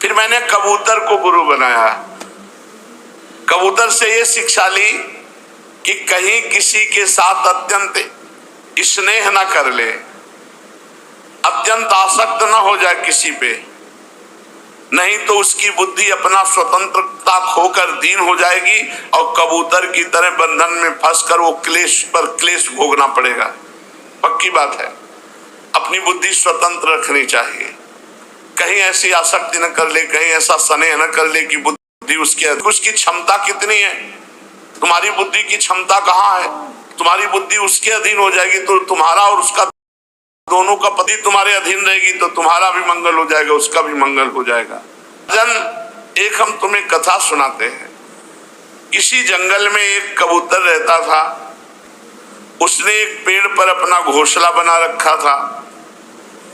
फिर मैंने कबूतर को गुरु बनाया। कबूतर से ये शिक्षा ली कि कहीं किसी के साथ अत्यंत स्नेह न कर ले, अत्यंत आसक्त न हो जाए किसी पे, नहीं तो उसकी बुद्धि अपना स्वतंत्रता खोकर दीन हो जाएगी और कबूतर की तरह बंधन में फंसकर वो क्लेश पर क्लेश भोगना पड़ेगा। पक्की बात है, अपनी बुद्धि स्वतंत्र रखनी चाहिए। कहीं ऐसी आसक्ति न कर ले, कहीं ऐसा स्नेह न कर ले कि बुद्धि उसकी क्षमता कितनी है, तुम्हारी बुद्धि की क्षमता कहाँ है, तुम्हारी बुद्धि उसके अधीन हो जाएगी तो तुम्हारा और उसका दोनों का पति तुम्हारे अधीन रहेगी तो तुम्हारा भी मंगल हो जाएगा, उसका भी मंगल हो जाएगा। जन एक हम तुम्हें कथा सुनाते हैं। किसी जंगल में एक कबूतर रहता था। उसने एक पेड़ पर अपना घोंसला बना रखा था।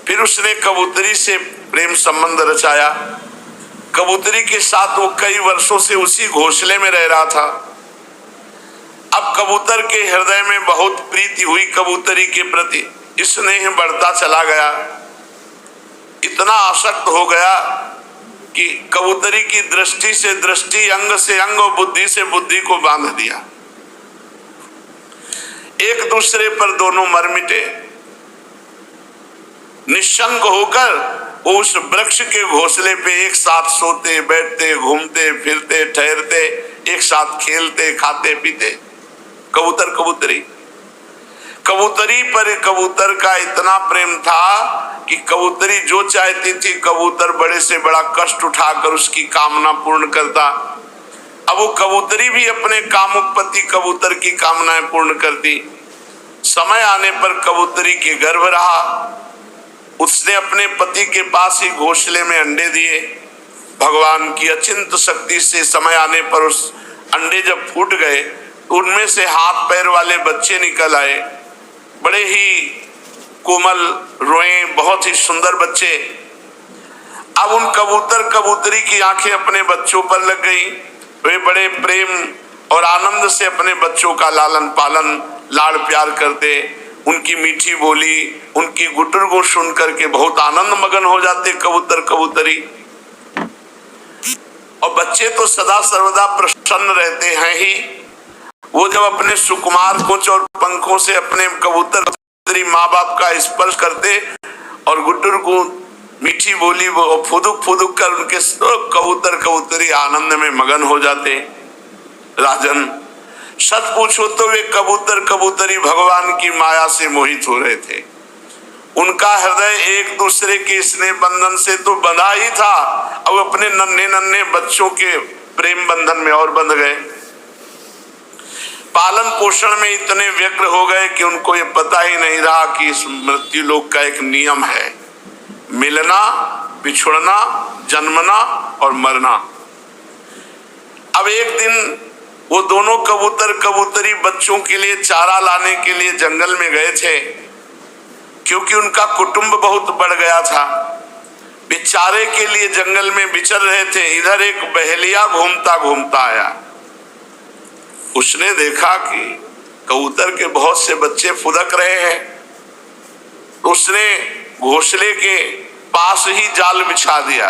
फिर उसने कबूतरी से प्रेम संबंध रचाया। कबूतरी के साथ वो कई वर्षों से उसी घोंसले में रह रहा था। अब कबूतर के हृदय में बहुत प्रीति हुई कबूतरी के प्रति, स्नेह बढ़ता चला गया, इतना आसक्त हो गया कि कबूतरी की दृष्टि से दृष्टि, अंग से अंग और बुद्धि से बुद्धि को बांध दिया। एक दूसरे पर दोनों मर मिटे। निशंक होकर वो उस वृक्ष के घोंसले पे एक साथ सोते, बैठते, घूमते फिरते, ठहरते, एक साथ खेलते, खाते पीते। कबूतर कबूतरी, कबूतरी पर कबूतर का इतना प्रेम था कि कबूतरी जो चाहती थी कबूतर बड़े से बड़ा कष्ट उठाकर उसकी कामना पूर्ण करता। अब वो कबूतरी भी अपने कामुक पति कबूतर की कामनाएं पूर्ण करती। समय आने पर कबूतरी के गर्भ रहा। उसने अपने पति के पास ही घोंसले में अंडे दिए। भगवान की अचिंत शक्ति से समय आने पर उस अंडे जब फूट गए तो उनमें से हाथ पैर वाले बच्चे निकल आए, बड़े ही कोमल, रोए, बहुत ही सुंदर बच्चे। अब उन कबूतर कबूतरी की आंखें अपने बच्चों पर लग गई। वे बड़े प्रेम और आनंद से अपने बच्चों का लालन पालन, लाड़ प्यार करते। उनकी मीठी बोली, उनकी गुटुर सुन करके बहुत आनंद मगन हो जाते कबूतर कबूतरी। और बच्चे तो सदा सर्वदा प्रसन्न रहते हैं ही। वो जब अपने सुकुमार पूंछ और पंखों से अपने कबूतर माँ बाप का स्पर्श करते और गुटुर को मीठी बोली फुदुक फुदुक कर उनके कबूतर कबूतरी आनंद में मगन हो जाते। राजन, सच पूछो तो वे कबूतर कबूतरी भगवान की माया से मोहित हो रहे थे। उनका हृदय एक दूसरे के स्नेह बंधन से तो बंधा ही था, अब अपने नन्हे नन्हे बच्चों के प्रेम बंधन में और बंध गए। पालन पोषण में इतने व्यग्र हो गए कि उनको ये पता ही नहीं रहा कि इस मृत्यु लोक का एक नियम है, मिलना, बिछुड़ना, जन्मना और मरना। अब एक दिन वो दोनों कबूतर कबूतरी बच्चों के लिए चारा लाने के लिए जंगल में गए थे, क्योंकि उनका कुटुंब बहुत बढ़ गया था। वे चारे के लिए जंगल में विचर रहे थे। इधर एक बहेलिया घूमता घूमता आया। उसने देखा कि कबूतर के बहुत से बच्चे फुदक रहे हैं। उसने घोंसले के पास ही जाल बिछा दिया।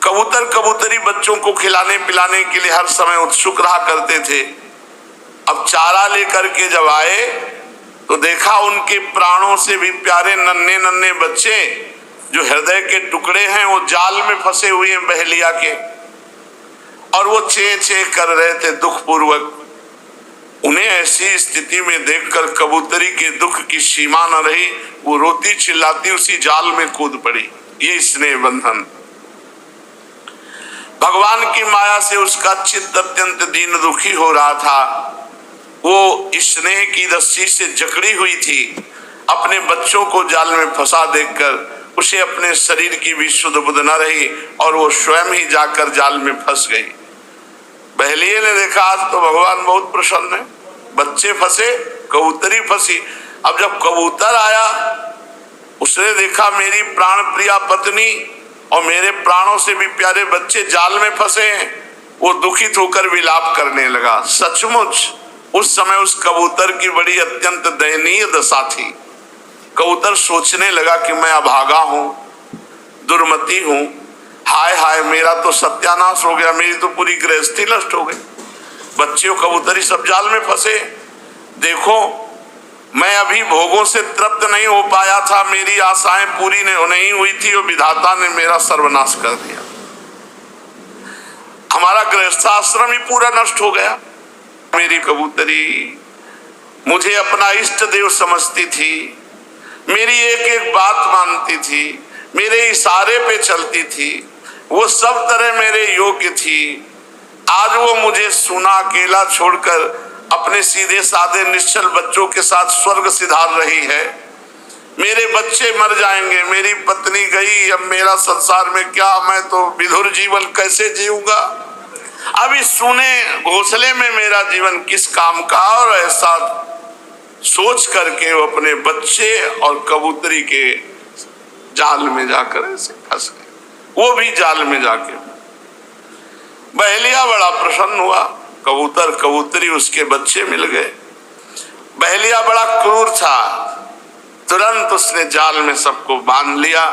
कबूतर कबूतरी बच्चों को खिलाने पिलाने के लिए हर समय उत्सुक रहा करते थे। अब चारा लेकर के जब आए तो देखा उनके प्राणों से भी प्यारे नन्हे नन्हे बच्चे जो हृदय के टुकड़े हैं वो जाल में फंसे हुए हैं बहेलिया के, और वो चे चे कर रहे थे दुख पूर्वक। उन्हें ऐसी स्थिति में देखकर कबूतरी के दुख की सीमा न रही। वो रोती चिल्लाती उसी जाल में कूद पड़ी। ये स्नेह बंधन, भगवान की माया से उसका चित्त अत्यंत दीन दुखी हो रहा था। वो स्नेह की रस्सी से जकड़ी हुई थी। अपने बच्चों को जाल में फंसा देखकर उसे अपने शरीर की भी सुध बुध न रही और वो स्वयं ही जाकर जाल में फंस गई। बहेलिये ने देखा आज तो भगवान बहुत प्रसन्न है, बच्चे फंसे, कबूतरी फंसी। अब जब कबूतर आया उसने देखा मेरी प्राण प्रिया पत्नी और मेरे प्राणों से भी प्यारे बच्चे जाल में फंसे हैं। वो दुखित होकर विलाप करने लगा। सचमुच उस समय उस कबूतर की बड़ी अत्यंत दयनीय दशा थी। कबूतर सोचने लगा कि मैं अभागा हूं, दुर्मति हूं, हाय हाय मेरा तो सत्यानाश हो गया, मेरी तो पूरी गृहस्थी नष्ट हो गई। बच्चे कबूतरी सब जाल में फंसे। देखो मैं अभी भोगों से तृप्त नहीं हो पाया था, मेरी आशाएं पूरी नहीं हुई थी और विधाता ने मेरा सर्वनाश कर दिया। हमारा गृहस्थाश्रम ही पूरा नष्ट हो गया। मेरी कबूतरी मुझे अपना इष्ट देव समझती थी, मेरी एक एक बात मानती थी, मेरे इशारे पे चलती थी, वो सब तरह मेरे योग्य थी। आज वो मुझे सूना अकेला छोड़कर अपने सीधे साधे निश्चल बच्चों के साथ स्वर्ग सिधार रही है। मेरे बच्चे मर जाएंगे, मेरी पत्नी गई, अब मेरा संसार में क्या, मैं तो विधुर जीवन कैसे जीऊंगा। अब इस सूने घोंसले में मेरा जीवन किस काम का। और ऐसा सोच करके वो अपने बच्चे और कबूतरी के जाल में जाकर ऐसे फंस गए। वो भी जाल में जाके बहेलिया बड़ा प्रसन्न हुआ, कबूतर कबूतरी उसके बच्चे मिल गए। बहेलिया बड़ा क्रूर था, तुरंत उसने जाल में सबको बांध लिया।